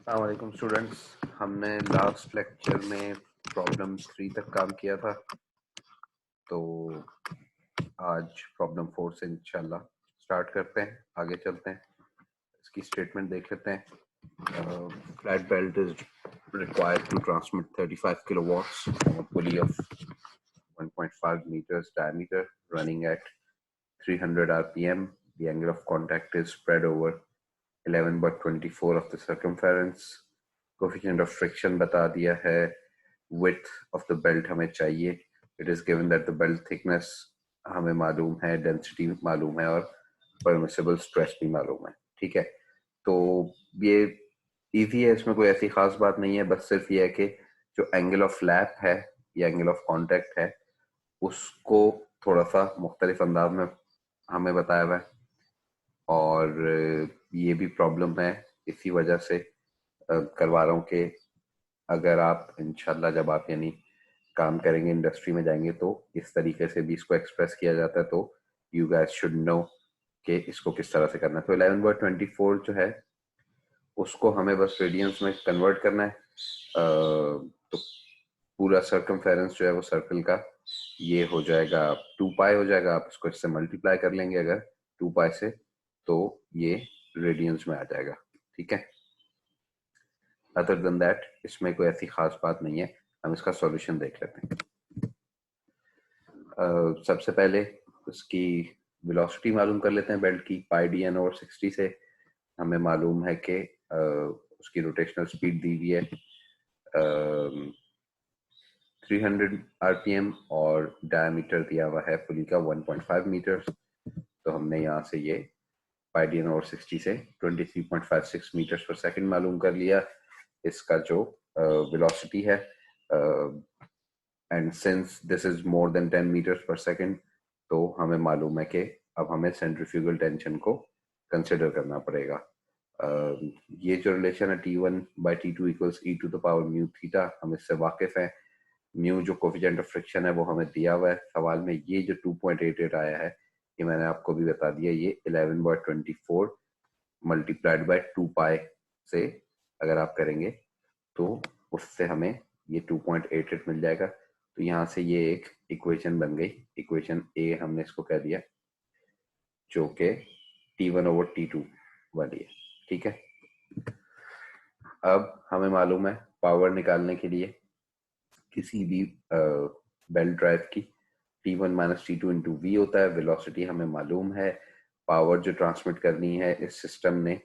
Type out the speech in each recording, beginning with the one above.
अस्सलामुअलैकुम स्टूडेंट्स। हमने last lecture में प्रॉब्लम 3 तक काम किया था, तो आज प्रॉब्लम 4 से इंशाल्लाह स्टार्ट करते हैं, आगे चलते हैं। इसकी स्टेटमेंट देख लेते हैं। Flat belt is required to transmit 35 kilowatts from a pulley of 1.5 meters diameter running at 300 rpm. The angle of contact is spread over 11/24 of the circumference. Coefficient of friction बता दिया है, width of the belt हमें चाहिए. It is given that the belt thickness हमें मालूम है, density मालूम है और permissible stress भी मालूम है. ठीक है, तो ये इजी है, इसमें कोई ऐसी खास बात नहीं है. बस सिर्फ ये है कि जो एंगल ऑफ लैप है या एंगल ऑफ कांटेक्ट है उसको थोड़ा सा मुख्तलिफ अंदाज में हमें बताया हुआ है, और ये भी प्रॉब्लम है, इसी वजह से करवा रहा हूँ कि अगर आप इंशाल्लाह जब आप यानी काम करेंगे, इंडस्ट्री में जाएंगे, तो इस तरीके से भी इसको एक्सप्रेस किया जाता है. तो यू गाइस शुड नो कि इसको किस तरह से करना है. तो 11/24 जो है उसको हमें बस रेडियंस में कन्वर्ट करना है. तो पूरा सर्कमफेरेंस जो है वो सर्कल का ये हो जाएगा 2 पाई हो जाएगा. आप इसको इससे मल्टीप्लाई कर लेंगे अगर 2 पाई से, तो ये रेडियंस में आ जाएगा. ठीक है, अदर देन दैट इसमें कोई ऐसी खास बात नहीं है. हम इसका सॉल्यूशन देख लेते हैं. सबसे पहले उसकी वेलोसिटी मालूम कर लेते हैं बेल्ट की. पाई डी एन ओवर 60 से हमें मालूम है कि उसकी रोटेशनल स्पीड दी हुई है 300 आरपीएम और डायमीटर दिया हुआ है पुली का 1.5 मीटर. तो हमने यहाँ से ये पाई डी एन ओवर 60 से 23.56 मीटर्स पर सेकंड मालूम कर लिया इसका जो वेलोसिटी है. And since this is more than 10 metres per second, तो हमें मालूम है कि अब हमें सेंट्रीफ्यूगल टेंशन को कंसिडर करना पड़ेगा. ये जो रिलेशन है T1/T2 equals e to the power mu theta, हम इससे वाकिफ हैं. म्यू जो कोफिशिएंट ऑफ फ्रिक्शन है वो हमें दिया हुआ है सवाल में. ये जो 2.88 आया है ये मैंने आपको भी बता दिया, ये 11/24 मल्टीप्लाइड बाय 2 पाई से अगर आप करेंगे तो उससे हमें ये 2.88 मिल जाएगा. तो यहाँ से ये एक इक्वेशन बन गई. इक्वेशन ए हमने इसको कह दिया, जो कि T1/T2 वाली है. ठीक है, अब हमें मालूम है पावर निकालने के लिए किसी भी बेल्ट ड्राइव की T1 - T2 इंटू वी होता है. वेलोसिटी हमें मालूम है. पावर जो ट्रांसमिट करनी है इस सिस्टम ने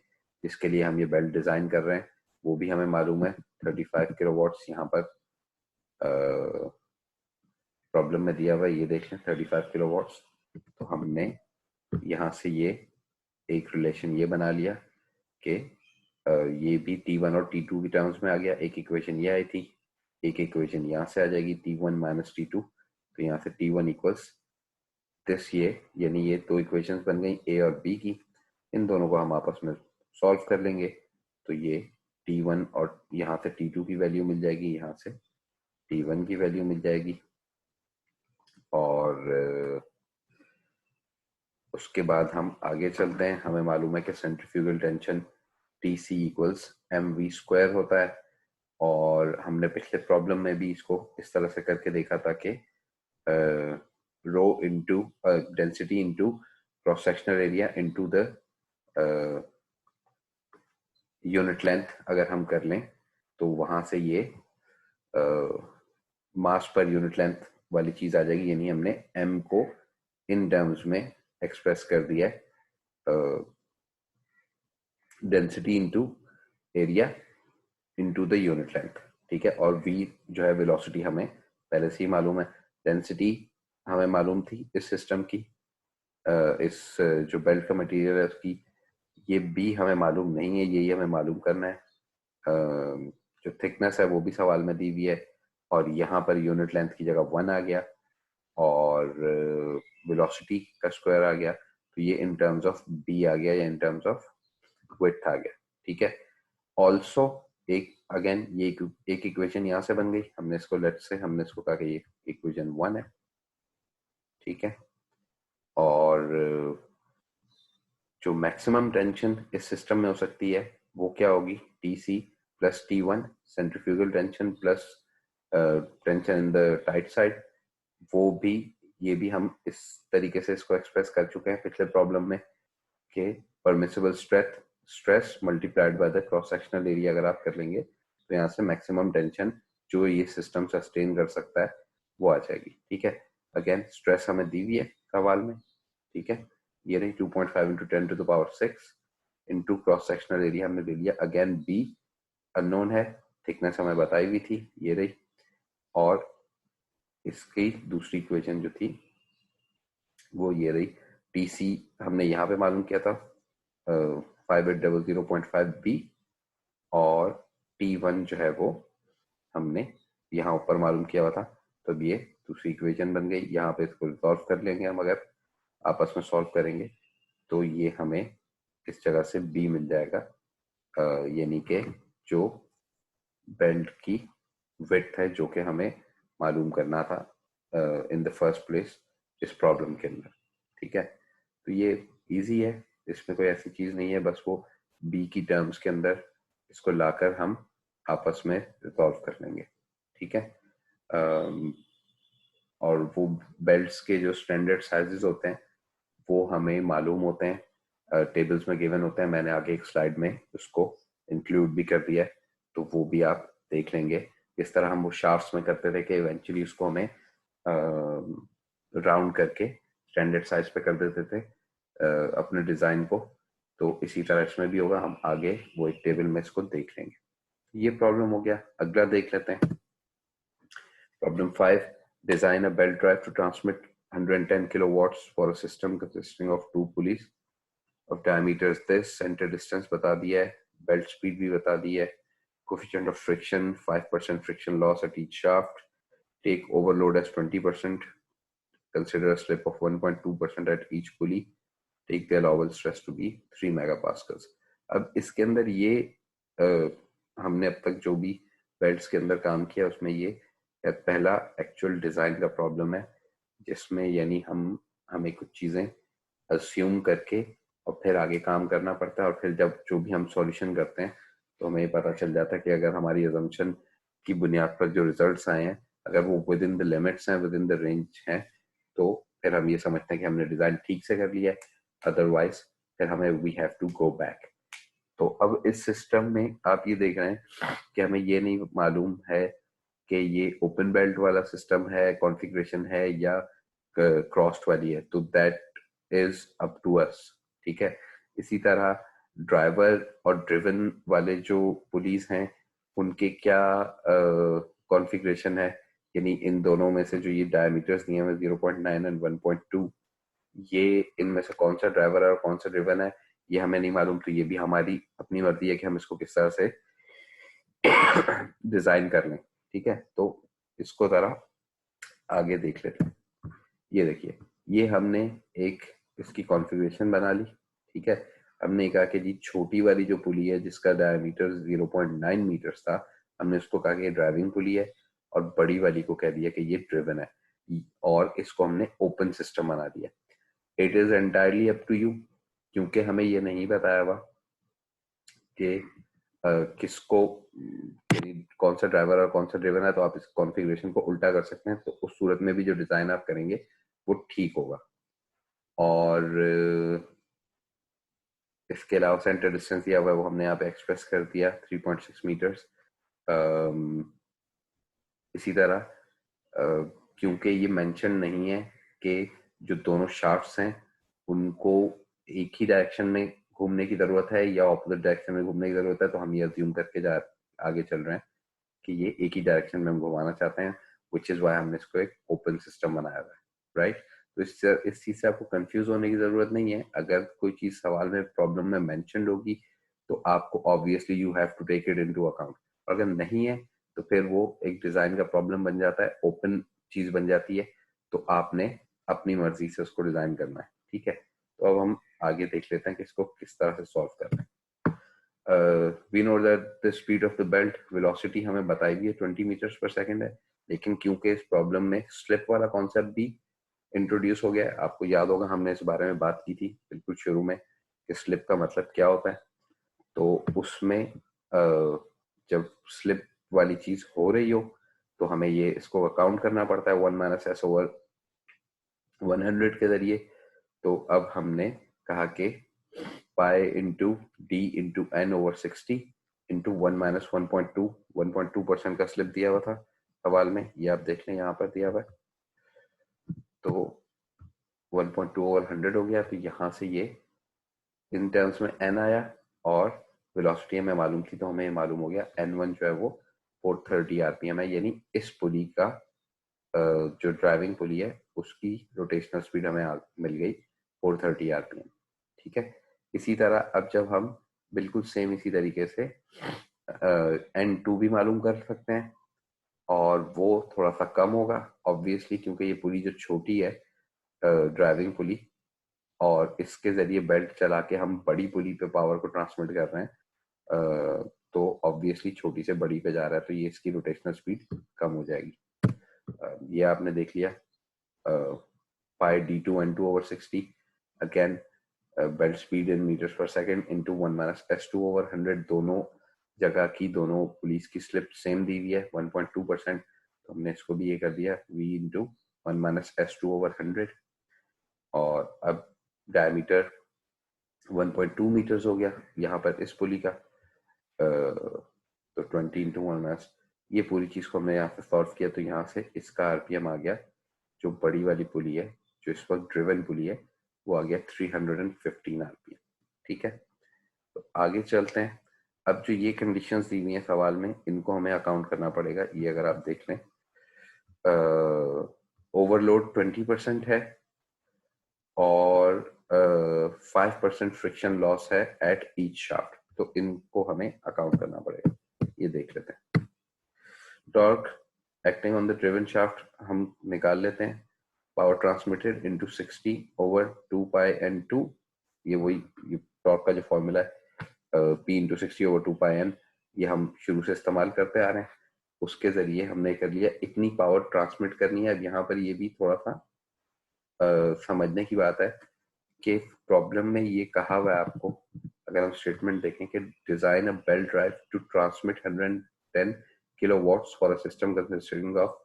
जिसके लिए हम ये बेल्ट डिजाइन कर रहे हैं वो भी हमें मालूम है 35 किलोवाट्स. यहाँ पर प्रॉब्लम में दिया हुआ है, ये देख लें 35 किलोवाट्स. तो हमने यहाँ से ये एक रिलेशन ये बना लिया कि ये भी T1 और T2 की टर्म्स में आ गया. एक इक्वेशन ये आई थी, एक इक्वेशन यहाँ से आ जाएगी T1 - T2. तो यहाँ से T1 इक्वल्स दिस, ये यानी ये दो इक्वेशंस बन गई ए और बी की. इन दोनों को हम आपस में सॉल्व कर लेंगे तो ये T1 और यहाँ से T2 की वैल्यू मिल जाएगी, यहाँ से T1 की वैल्यू मिल जाएगी. और उसके बाद हम आगे चलते हैं. हमें मालूम है कि centrifugal tension TC equals mv² होता है. और हमने पिछले प्रॉब्लम में भी इसको इस तरह से करके देखा था कि rho into density into cross sectional area into the unit length अगर हम कर लें तो वहां से ये मास पर यूनिट लेंथ वाली चीज आ जाएगी. यानी हमने m को इन टर्म्स में एक्सप्रेस कर दिया है density into area into the unit length. ठीक है, और v जो है वेलोसिटी हमें पहले से ही मालूम है. डेंसिटी हमें मालूम थी इस सिस्टम की, इस जो बेल्ट का मटेरियल है उसकी. ये b हमें मालूम नहीं है, यही हमें मालूम करना है. जो थिकनेस है वो भी सवाल में दी हुई है, और यहाँ पर यूनिट लेंथ की जगह 1 आ गया और वेलोसिटी का स्क्वायर आ गया. तो ये इन टर्म्स ऑफ b आ गया या इन टर्म्स ऑफ विड्थ आ गया. ठीक है, ऑल्सो एक अगेन ये एक इक्वेशन यहाँ से बन गई. हमने इसको लेट्स से हमने इसको कहा कि ये इक्वेशन 1 है. ठीक है, और जो मैक्सिमम टेंशन इस सिस्टम में हो सकती है वो क्या होगी, TC plus T1 centrifugal tension plus tension in the tight side, वो भी ये भी हम इस तरीके से इसको एक्सप्रेस कर चुके हैं पिछले प्रॉब्लम में कि permissible stress multiplied by the cross sectional area अगर आप कर लेंगे तो यहाँ से मैक्सिमम टेंशन जो ये सिस्टम सस्टेन कर सकता है वो आ जाएगी। ठीक है, अगेन स्ट्रेस हमें दी हुई है सवाल में। ठीक है, ये रही 2.5 into 10 to the power 6 into cross sectional area हमने ले लिया। अगेन बी अननोन है, थिकनेस हमें बताई हुई थी, ये रही। और इसकी दूसरी इक्वेशन जो थी वो ये रही, टीसी हमने यहाँ पे मालूम किया था 5800.5 बी, और T1 जो है वो हमने यहाँ ऊपर मालूम किया हुआ था। तो ये दूसरी इक्वेशन बन गई। यहाँ पे इसको रिजॉल्व कर लेंगे हम, अगर आपस में सॉल्व करेंगे तो ये हमें इस जगह से B मिल जाएगा, यानी कि जो बेल्ट की विड्थ है जो कि हमें मालूम करना था इन द फर्स्ट प्लेस इस प्रॉब्लम के अंदर। ठीक है, तो ये इजी है, इसमें कोई ऐसी चीज नहीं है, बस वो बी की टर्म्स के अंदर इसको लाकर हम आपस में रिजॉल्व कर लेंगे। ठीक है, और वो बेल्ट्स के जो स्टैंडर्ड साइजेस होते हैं वो हमें मालूम होते हैं, टेबल्स में गिवन होते हैं। मैंने आगे एक स्लाइड में उसको इंक्लूड भी कर दिया है, तो वो भी आप देख लेंगे। इस तरह हम वो शाफ्ट्स में करते थे कि इवेंचुअली उसको हमें राउंड करके स्टैंडर्ड साइज पे कर देते थे अपने डिजाइन को। तो इसी तरह इसमें भी होगा, हम आगे वो एक टेबल में इसको देख लेंगे। ये प्रॉब्लम हो गया, अगला देख लेते हैं। Problem 5, design a belt drive to transmit 110 kilowatts for a system consisting of 2 pulleys of diameters this, center distance बता दिया है, belt speed भी बता दी है, coefficient of friction 5% friction loss at each shaft, take overload as 20%, consider a slip of 1.2% at each pulley, take the allowable stress to be 3 megapascals। अब इसके अंदर ये हमने अब तक जो भी बेल्ट्स के अंदर काम किया उसमें ये पहला एक्चुअल डिजाइन का प्रॉब्लम है, जिसमें यानी हमें कुछ चीजें अस्यूम करके और फिर आगे काम करना पड़ता है, और फिर जब जो भी हम सॉल्यूशन करते हैं तो हमें ये पता चल जाता है कि अगर हमारी अजम्पशन की बुनियाद पर जो रिजल्ट्स आए हैं अगर वो विद इन द लिमिट्स हैं, विद इन द रेंज हैं, तो फिर हम ये समझते हैं कि हमने डिजाइन ठीक से कर लिया है, अदरवाइज फिर हमें we have to go back. तो अब इस सिस्टम में आप ये देख रहे हैं कि हमें ये नहीं मालूम है कि ये ओपन बेल्ट वाला सिस्टम है, कॉन्फ़िगरेशन है, या क्रॉस्ड वाली है, तो that is up to us. ठीक है, इसी तरह ड्राइवर और ड्रिवन वाले जो पुलिस हैं उनके क्या कॉन्फ़िगरेशन है, यानी इन दोनों में से जो ये डायमीटर्स दिए हैं 0.9 एंड 1.2, ये इनमें से कौन सा ड्राइवर है और कौन सा ड्रिवन है ये हमें नहीं मालूम। तो ये भी हमारी अपनी मर्जी है कि हम इसको किस तरह से डिजाइन कर लें। ठीक है, तो इसको जरा आगे देख लेते हैं। ये देखिए, ये हमने एक इसकी कॉन्फ़िगरेशन बना ली। ठीक है, हमने कहा कि जी छोटी वाली जो पुली है जिसका डायमीटर 0.9 मीटर्स था, हमने उसको कहा कि ये ड्राइविंग पुली है, और बड़ी वाली को कह दिया कि ये ड्रिवन है, और इसको हमने ओपन सिस्टम बना दिया। It is entirely up to you, क्योंकि हमें ये नहीं बताया हुआ कि किसको कौन सा ड्राइवर और कौन सा ड्रिवन है, तो आप इस कॉन्फ़िगरेशन को उल्टा कर सकते हैं, तो उस सूरत में भी जो डिजाइन आप करेंगे वो ठीक होगा। और इसके अलावा सेंटर डिस्टेंस दिया हुआ है वो हमने यहाँ पे एक्सप्रेस कर दिया 3.6 मीटर्स। इसी तरह क्योंकि ये मेंशन नहीं है कि जो दोनों शाफ्ट्स हैं उनको एक ही डायरेक्शन में घूमने की जरूरत है या ऑपोजिट डायरेक्शन में घूमने की जरूरत है, तो हम ये अज्यूम करके आगे चल रहे हैं कि ये एक ही डायरेक्शन में हम घुमाना चाहते हैं, विच इज वाई हमने इसको एक ओपन सिस्टम बनाया हुआ है। राइट, तो इस चीज से आपको कंफ्यूज होने की जरूरत नहीं है। अगर कोई चीज सवाल में प्रॉब्लम में मेंशन्ड होगी तो आपको obviously you have to take it into account, और अगर नहीं है तो फिर वो एक डिजाइन का प्रॉब्लम बन जाता है, ओपन चीज बन जाती है, तो आपने अपनी मर्जी से उसको डिजाइन करना है। ठीक है, तो अब हम आगे देख लेते हैं कि इसको किस तरह से सॉल्व करना है। We know that the speed of the belt, velocity हमें बताई गई है 20 मीटर्स पर सेकंड है, लेकिन क्योंकि इस प्रॉब्लम में स्लिप वाला कॉन्सेप्ट भी इंट्रोड्यूस हो गया है, आपको याद होगा हमने इस बारे में बात की थी बिल्कुल शुरू में कि स्लिप का मतलब क्या होता है। तो उसमें जब स्लिप वाली चीज हो रही हो तो हमें ये इसको अकाउंट करना पड़ता है 1-s/100 के जरिए। तो अब हमने कहा कि pi into D into N over 60 into 1-1.2% का स्लिप दिया हुआ था सवाल में, ये आप देख लें यहाँ पर दिया हुआ है। तो 1.2 ओवर 100 हो गया, तो यहाँ से ये इन टर्म्स में n आया और वेलोसिटी हमें मालूम थी, तो हमें मालूम हो गया n1 जो है वो 430 आरपीएम है, यानी इस पुली का जो ड्राइविंग पुली है उसकी रोटेशनल स्पीड हमें मिल गई 430 आरपीएम। ठीक है, इसी तरह अब जब हम बिल्कुल सेम इसी तरीके से n2 भी मालूम कर सकते हैं, और वो थोड़ा सा कम होगा ऑब्वियसली, क्योंकि ये पुली जो छोटी है ड्राइविंग पुली, और इसके जरिए बेल्ट चला के हम बड़ी पुली पे पावर को ट्रांसमिट कर रहे हैं, तो ऑब्वियसली छोटी से बड़ी पे जा रहा है, तो ये इसकी रोटेशनल स्पीड कम हो जाएगी। ये आपने देख लिया pi d2n2 over 60, again belt speed in metres per second into 1-s2 over 100, दोनों जगह की दोनों पुलिस की स्लिप सेम दी हुई है 1.2%, तो हमने इसको भी ये कर दिया v इंटू 1-s2 ओवर 100, और अब डायमीटर 1.2 मीटर्स हो गया यहाँ पर इस पुली का, तो 20 इंटू 1 ये पूरी चीज को हमने यहाँ से सॉल्व किया, तो यहाँ से इसका आरपीएम आ गया, जो बड़ी वाली पुली है जो इस वक्त ड्रिवन पुली है वो आ गया 315 आरपीएम। ठीक है, तो आगे चलते हैं। अब जो ये कंडीशंस दी हुई हैं सवाल में, इनको हमें अकाउंट करना पड़ेगा। ये अगर आप देख लें, ओवरलोड 20% है और 5% फ्रिक्शन लॉस है एट ईच शाफ्ट, तो इनको हमें अकाउंट करना पड़ेगा। ये देख लेते हैं। Torque acting on the driven shaft हम निकाल लेते हैं, पावर ट्रांसमिटेड इनटू 60 ओवर 2 पाई n2, ये वही टॉर्क का जो फॉर्मूला है P इंटू 60 ओवर 2 पाई n, ये हम शुरू से इस्तेमाल करते आ रहे हैं। उसके जरिए हमने कर लिया इतनी पावर ट्रांसमिट करनी है। अब यहाँ पर ये भी थोड़ा सा समझने की बात है कि प्रॉब्लम में ये कहा हुआ है आपको, अगर हम स्टेटमेंट देखें कि design a belt drive to transmit 110 kilowatts for a system consisting of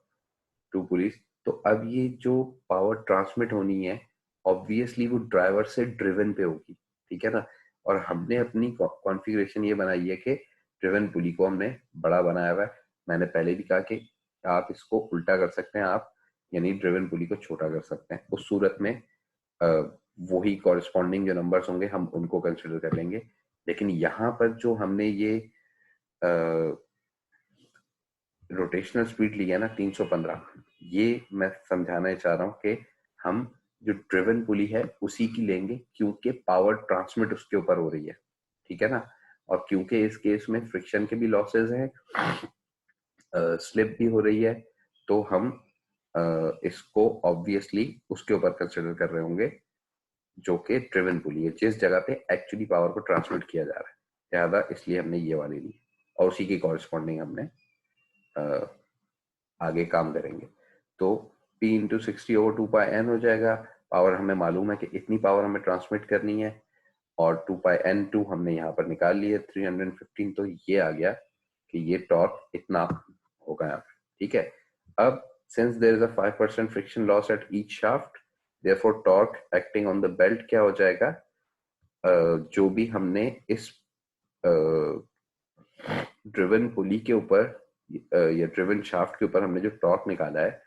2 pulleys, तो अब ये जो पावर ट्रांसमिट होनी है ऑब्वियसली वो ड्राइवर से ड्रिवन पे होगी। ठीक है ना, और हमने अपनी कॉन्फ़िगरेशन ये बनाई है कि ड्रिवन पुली को हमने बड़ा बनाया हुआ है। मैंने पहले भी कहा कि आप इसको उल्टा कर सकते हैं, आप यानी ड्रिवन पुली को छोटा कर सकते हैं। उस सूरत में वही कॉरेस्पॉन्डिंग जो नंबर्स होंगे हम उनको कंसिडर कर लेंगे। लेकिन यहाँ पर जो हमने ये रोटेशनल स्पीड ली है ना 315, ये मैं समझाना चाह रहा हूँ कि हम जो ड्रिवन पुली है उसी की लेंगे, क्योंकि पावर ट्रांसमिट उसके ऊपर हो रही है। ठीक है ना, और क्योंकि इस केस में फ्रिक्शन के भी लॉसेस हैं, स्लिप भी हो रही है, तो हम इसको ऑब्वियसली उसके ऊपर कंसिडर कर रहे होंगे जो कि ड्रिवन पुली है, जिस जगह पे एक्चुअली पावर को ट्रांसमिट किया जा रहा है। लिहाजा इसलिए हमने ये वाली ली और उसी की कॉरेस्पॉन्डिंग हमने आगे काम करेंगे। तो P इंटू 60 ओवर 2 पाई n हो जाएगा। पावर हमें मालूम है कि इतनी पावर हमें ट्रांसमिट करनी है, और 2 पाई n2 हमने यहाँ पर निकाल लिया 315, तो ये आ गया कि ये टॉर्क इतना होगा यहाँ पे। ठीक है, अब since there is a 5% friction loss at each shaft, therefore torque acting on the belt क्या हो जाएगा, जो भी हमने इस ड्रिवन पुली के ऊपर या ड्रिवन शाफ्ट के ऊपर हमने जो टॉर्क निकाला है,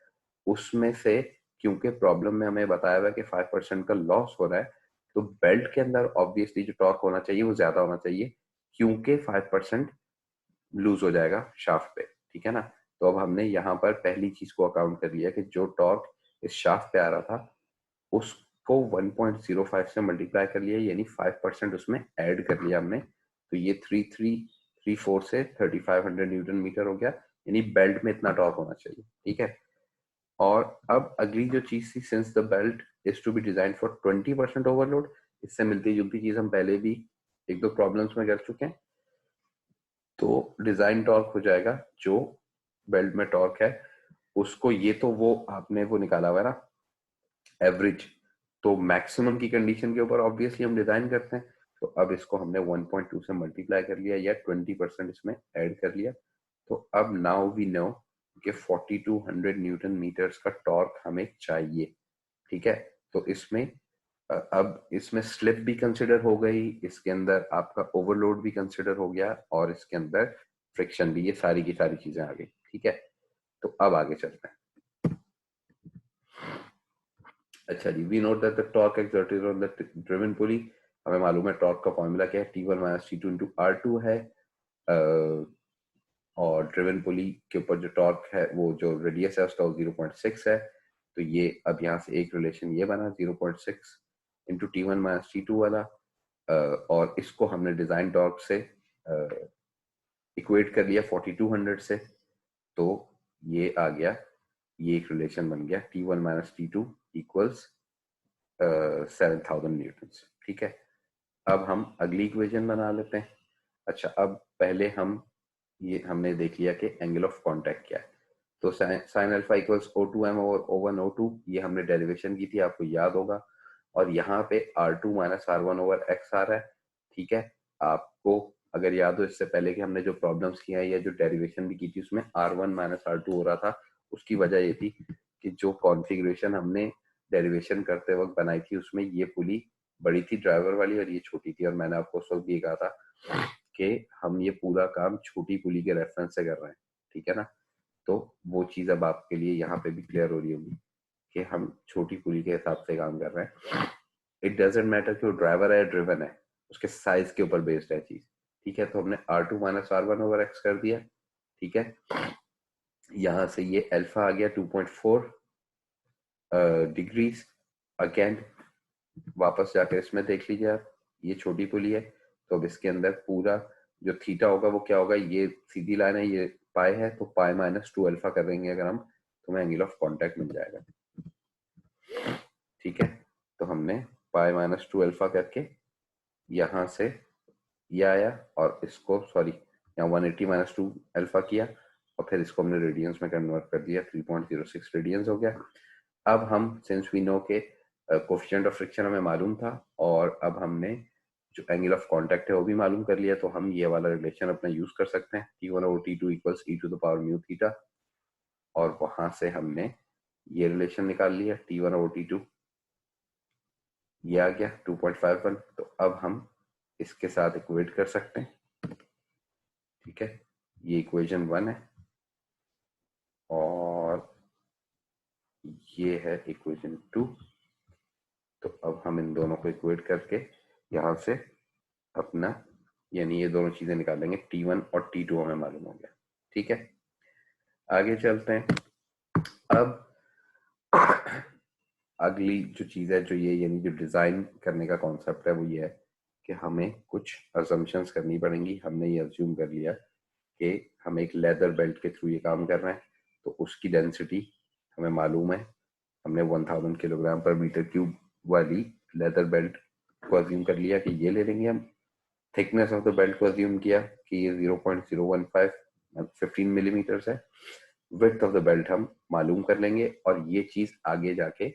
उसमें से क्योंकि प्रॉब्लम में हमें बताया हुआ है कि 5% का लॉस हो रहा है, तो बेल्ट के अंदर ऑब्वियसली जो टॉर्क होना चाहिए वो ज्यादा होना चाहिए, क्योंकि 5% लूज हो जाएगा शाफ्ट पे। ठीक है ना, तो अब हमने यहाँ पर पहली चीज को अकाउंट कर लिया कि जो टॉर्क इस शाफ्ट पे आ रहा था उसको 1.05 से मल्टीप्लाई कर लिया, यानी 5% उसमें ऐड कर लिया हमने, तो ये 3334 से 3500 न्यूटन मीटर हो गया, यानी बेल्ट में इतना टॉर्क होना चाहिए। ठीक है, और अब अगली जो चीज थी, since the belt is to be design for 20% overload, इससे मिलती जुलती चीज हम पहले भी एक दो प्रॉब्लम्स में कर चुके हैं। तो डिजाइन टॉर्क हो जाएगा जो बेल्ट में टॉर्क है उसको, ये तो वो आपने वो निकाला हुआ है ना एवरेज, तो मैक्सिमम की कंडीशन के ऊपर ऑब्वियसली हम डिजाइन करते हैं, तो अब इसको हमने 1.2 से मल्टीप्लाई कर लिया या 20% इसमें ऐड कर लिया। तो अब नाउ वी नो कि 4200 न्यूटन मीटर्स का टॉर्क हमें चाहिए। ठीक है, तो इसमें अब इसमें स्लिप भी कंसिडर हो गई, इसके अंदर आपका ओवरलोड भी कंसिडर हो गया, और इसके अंदर फ्रिक्शन भी, ये सारी की सारी चीजें आ गई। ठीक है, तो अब आगे चलते हैं। अच्छा जी, we note that the torque exerted on the driven pulley, हमें मालूम है टॉर्क का फॉर्मूला क्या है, T1 minus T2 into R2 है। और ड्रिवन पुली के ऊपर जो टॉर्क है, वो जो रेडियस है उसका 0.6 है। तो ये अब यहाँ से एक रिलेशन ये बना 0.6 इंटू T1 माइनस T2 वाला, और इसको हमने डिजाइन टॉर्क से इक्वेट कर लिया 4200 से। तो ये आ गया, ये एक रिलेशन बन गया T1 minus T2 equals 7000 Newton. ठीक है, अब हम अगली इक्वेशन बना लेते हैं। अच्छा, अब पहले हम ये हमने देख लिया कि एंगल ऑफ कांटेक्ट क्या है। तो sine alpha equals O2m over O1 ये हमने डेरिवेशन की थी, आपको याद होगा। और यहाँ पे R2 minus R1 over x आ रहा है। ठीक है, आपको अगर याद हो इससे पहले कि हमने जो प्रॉब्लम्स किया है या जो डेरिवेशन भी की थी उसमें R1 माइनस R2 हो रहा था। उसकी वजह ये थी कि जो कॉन्फ़िगरेशन हमने डेरिवेशन करते वक्त बनाई थी उसमें ये पुली बड़ी थी ड्राइवर वाली और ये छोटी थी, और मैंने आपको उस वक्त ये कहा था कि हम ये पूरा काम छोटी पुली के रेफरेंस से कर रहे हैं। ठीक है ना, तो वो चीज अब आपके लिए यहाँ पे भी क्लियर हो रही होगी कि हम छोटी पुली के हिसाब से काम कर रहे हैं। इट डजेंट मैटर कि वो ड्राइवर है ड्रिवन है, उसके साइज के ऊपर बेस्ड है चीज। ठीक है, तो हमने R2 minus R1 over x कर दिया। ठीक है, यहां से ये अल्फा आ गया 2.4 डिग्रीज। अगेन वापस जाकर इसमें देख लीजिए आप, ये छोटी पुली है, तो अब इसके अंदर पूरा जो थीटा होगा वो क्या होगा, ये सीधी लाइन है, ये पाई है, तो पाई माइनस 2 अल्फा कर देंगे अगर हम, तो हमें एंगल ऑफ कांटेक्ट मिल जाएगा। ठीक है, तो हमने पाई माइनस 2 अल्फा करके यहां से ये आया, और इसको सॉरी यहाँ 180 माइनस 2 अल्फा किया, और फिर इसको हमने रेडियंस में कन्वर्ट कर दिया, 3.06 रेडियंस हो गया। अब हम सिंस वी नो के कोफिशिएंट ऑफ फ्रिक्शन हमें मालूम था, और अब हमने जो एंगल ऑफ कांटेक्ट है वो भी मालूम कर लिया, तो हम ये वाला रिलेशन अपना यूज कर सकते हैं, T1 over T2 equals e to the power mu theta. और वहां से हमने ये रिलेशन निकाल लिया T1 ओवर T2, ये आ गया 2.51। तो अब हम इसके साथ इक्वेट कर सकते हैं। ठीक है, ये इक्वेशन 1 है, और ये है इक्वेशन 2। तो अब हम इन दोनों को इक्वेट करके यहाँ से अपना, यानी ये दोनों चीजें निकालेंगे, T1 और T2 हमें मालूम हो गया। ठीक है, आगे चलते हैं। अब अगली जो चीज है, जो ये यानी जो डिजाइन करने का कॉन्सेप्ट है, वो ये है कि हमें कुछ अजम्पशंस करनी पड़ेंगी। हमने ये अज्यूम कर लिया कि हम एक लेदर बेल्ट के थ्रू ये काम कर रहे हैं, तो उसकी डेंसिटी हमें मालूम है। हमने 1000 किलोग्राम पर मीटर क्यूब वाली लेदर बेल्ट को अज्यूम कर लिया कि ये ले लेंगे हम। थिकनेस ऑफ द बेल्ट को अज्यूम किया कि ये 0.015 15 मिलीमीटर है। विड्थ ऑफ द बेल्ट हम मालूम कर लेंगे, और ये चीज आगे जाके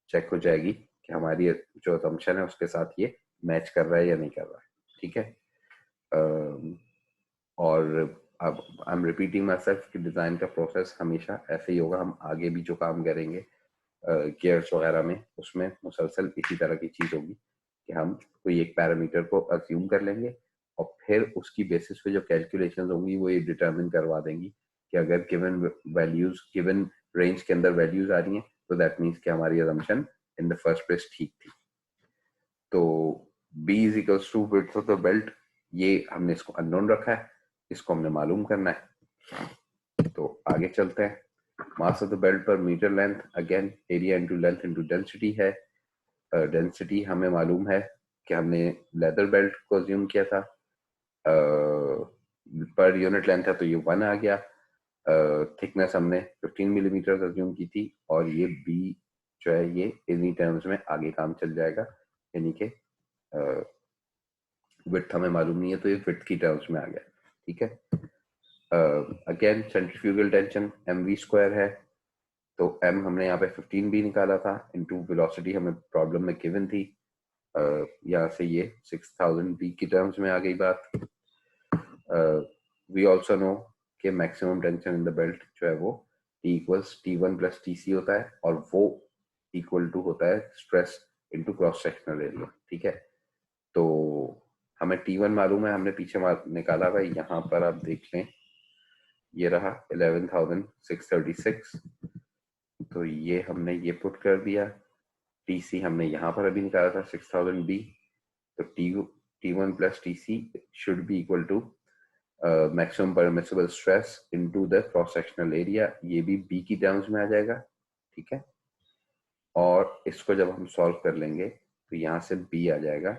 चेक हो जाएगी कि हमारी जो असम्पशन है उसके साथ ये मैच कर रहा है या नहीं कर रहा है। ठीक है, और अब I am repeating my self कि डिजाइन का प्रोसेस हमेशा ऐसे ही होगा। हम आगे भी जो काम करेंगे गियर्स वगैरह में, उसमें मुसलसल इसी तरह की चीज होगी कि हम कोई एक पैरामीटर को अज्यूम कर लेंगे, और फिर उसकी बेसिस पे जो कैलकुलेशंस होंगी वो ये डिटरमिन करवा देंगी कि अगर गिवन वैल्यूज, गिवन रेंज के अंदर वैल्यूज आ रही हैं, तो दैट मीन्स कि हमारी assumption in the first place ठीक थी। तो B is equals to width of the belt, ये हमने इसको अननोन रखा है, इसको हमने मालूम करना है। तो आगे चलते हैं। Mass of the belt per metre length, again area into length into density है। डेंसिटी हमें मालूम है कि हमने लेदर बेल्ट को अज्यूम किया था, पर यूनिट लेंथ है तो ये 1 आ गया। थिकनेस हमने 15 मिलीमीटर अज्यूम की थी, और ये B जो है ये इन्हीं टर्म्स में आगे काम चल जाएगा, यानी कि विड्थ हमें मालूम नहीं है तो ये विड्थ की टर्म्स में आ गया। ठीक है, again centrifugal tension mv square है, तो m हमने यहाँ पे 15 भी निकाला था, इनटू वेलोसिटी हमें प्रॉब्लम में गिवन थी यहाँ से ये 6000 बी की टर्म्स में आ गई बात। वी ऑल्सो नो कि maximum tension in the belt जो है वो T equals T1 plus TC होता है, और वो इक्वल टू होता है stress into cross sectional area. ठीक है, तो हमें T1 मालूम है, हमने पीछे निकाला हुआ है। यहाँ पर आप देख लें, ये रहा 11,636, तो ये हमने ये पुट कर दिया। TC हमने यहाँ पर अभी निकाला था 6000 B, तो T1 plus TC should be equal to maximum permissible stress into the cross sectional area, ये भी B की टर्म्स में आ जाएगा। ठीक है, और इसको जब हम सॉल्व कर लेंगे तो यहाँ से B आ जाएगा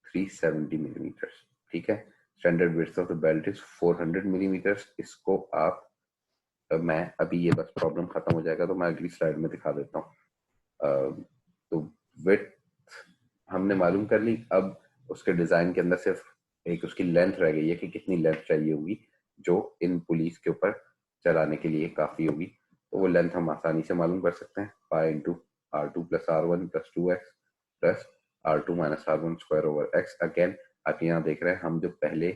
370 मिलीमीटर। ठीक है, standard width of the belt is 400 millimetre. इसको आप मैं अभी ये बस प्रॉब्लम खत्म हो जाएगा तो मैं अगली स्लाइड में दिखा देता हूँ। तो विड्थ हमने मालूम कर ली। अब उसके डिजाइन के अंदर सिर्फ एक उसकी लेंथ रह गई है कि कितनी लेंथ चाहिए होगी जो इन पुलिस के ऊपर चलाने के लिए काफी होगी। तो वो लेंथ हम आसानी से मालूम कर सकते हैं, pi into R2 plus R1 plus 2x plus R2 minus R1 square over x। Again आप यहाँ देख रहे हैं, हम जो पहले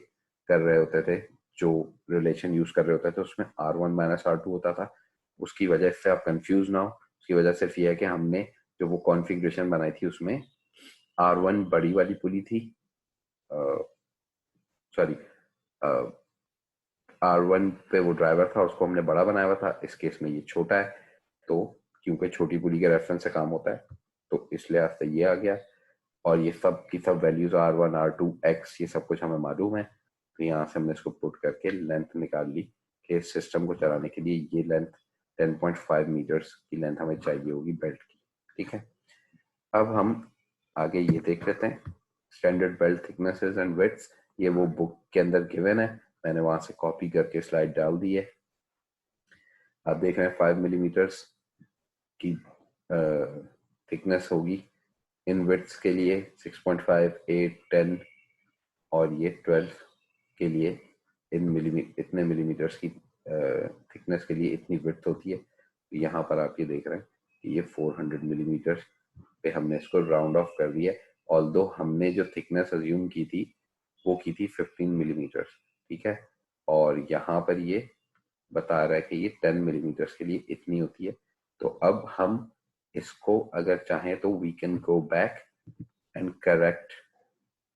कर रहे होते थे, जो रिलेशन यूज कर रहे होते थे, उसमें R1 माइनस R2 होता था। उसकी वजह से आप कंफ्यूज ना हो, उसकी वजह सिर्फ ये है कि हमने जो वो कॉन्फ़िगरेशन बनाई थी उसमें R1 बड़ी वाली पुली थी, सॉरी R1 पे वो ड्राइवर था, उसको हमने बड़ा बनाया हुआ था। इस केस में ये छोटा है, तो क्योंकि छोटी पुली के रेफरेंस से काम होता है तो इसलिए आज से ये आ गया। और ये सब की सब वैल्यूज R1 R2 X ये सब कुछ हमें मालूम है। तो यहाँ से हमने इसको पुट करके लेंथ निकाल ली कि इस सिस्टम को चलाने के लिए ये लेंथ 10.5 मीटर्स की लेंथ हमें चाहिए होगी बेल्ट की। ठीक है, अब हम आगे ये देख लेते हैं स्टैंडर्ड बेल्ट थिकनेसेस एंड विड्थ्स। ये वो बुक के अंदर गिवन है, मैंने वहां से कॉपी करके स्लाइड डाल दी है। आप देख रहे हैं 5 मिलीमीटर्स की थिकनेस होगी इन विड्थ्स के लिए 6.5, 8, 10 और ये 12 के लिए इतने मिलीमीटर्स की थिकनेस के लिए इतनी विड्थ होती है। तो यहाँ पर आप ये देख रहे हैं कि ये 400 मिलीमीटर पे हमने इसको राउंड ऑफ कर दिया। ऑल्दो हमने जो थिकनेस अज्यूम की थी वो की थी 15 मिलीमीटर। ठीक है, और यहाँ पर ये बता रहा है कि ये 10 मिलीमीटर के लिए इतनी होती है। तो अब हम इसको अगर चाहें तो we can go back and correct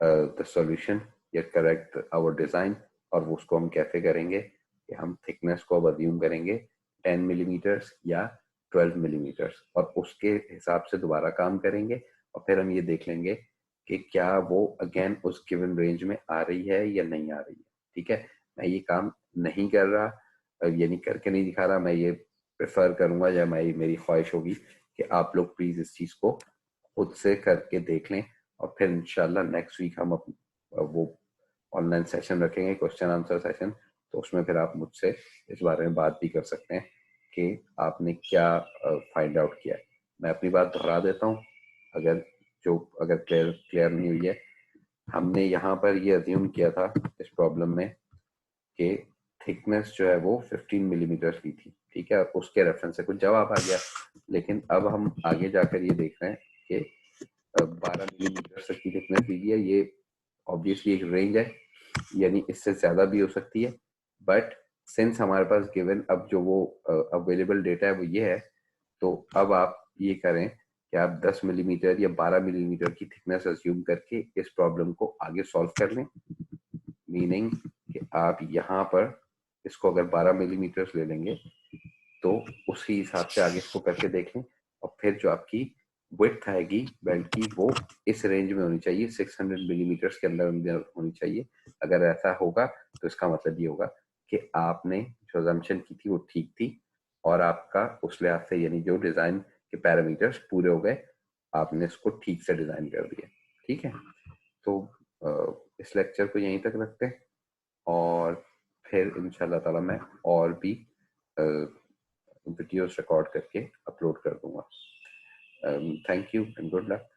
the solution या करेक्ट आवर डिजाइन। और वो उसको हम कैसे करेंगे कि हम थिकनेस को अब अज्यूम करेंगे 10 मिलीमीटर्स या 12 मिलीमीटर्स, और उसके हिसाब से दोबारा काम करेंगे। और फिर हम ये देख लेंगे कि क्या वो अगेन उस गिवन रेंज में आ रही है या नहीं आ रही है। ठीक है, मैं ये काम नहीं कर रहा, यानी करके नहीं दिखा रहा, मैं ये प्रेफर करूंगा या मेरी ख्वाहिश होगी कि आप लोग प्लीज इस चीज को खुद से करके देख लें। और फिर इंशाल्लाह नेक्स्ट वीक हम वो ऑनलाइन सेशन रखेंगे, क्वेश्चन आंसर सेशन। तो उसमें फिर आप मुझसे इस बारे में बात भी कर सकते हैं कि आपने क्या फाइंड आउट किया है। मैं अपनी बात दोहरा देता हूँ अगर क्लियर नहीं हुई है। हमने यहाँ पर ये अज्यूम किया था इस प्रॉब्लम में कि थिकनेस जो है वो 15 मिलीमीटर की थी। ठीक है, उसके रेफरेंस से कुछ जवाब आ गया। लेकिन अब हम आगे जाकर ये देख रहे हैं कि 12 मिलीमीटर तक की थिकनेस दी है। ये ऑब्वियसली एक रेंज है, यानी इससे ज्यादा भी हो सकती है। बट सिंस हमारे पास गिवन अब जो वो अवेलेबल डेटा है वो ये है, तो अब आप ये करें कि आप 10 मिलीमीटर या 12 मिलीमीटर की थिकनेस अज्यूम करके इस प्रॉब्लम को आगे सॉल्व कर लें। मीनिंग कि आप यहाँ पर इसको अगर 12 मिलीमीटर ले लेंगे तो उसी हिसाब से आगे इसको करके देखें। और फिर जो आपकी विड्थ आएगी बेल्ट की वो इस रेंज में होनी चाहिए, 600 मिलीमीटर के अंदर होनी चाहिए। अगर ऐसा होगा तो इसका मतलब ये होगा कि आपने जो अजम्पशन की थी वो ठीक थी, और आपका उस लिहाज से यानी जो डिजाइन के पैरामीटर्स पूरे हो गए, आपने इसको ठीक से डिजाइन कर दिया। ठीक है, तो इस लेक्चर को यहीं तक रखते हैं, और फिर इंशाल्लाह ताला मैं और भी वीडियोस रिकॉर्ड करके अपलोड कर दूंगा। Thank you and good luck.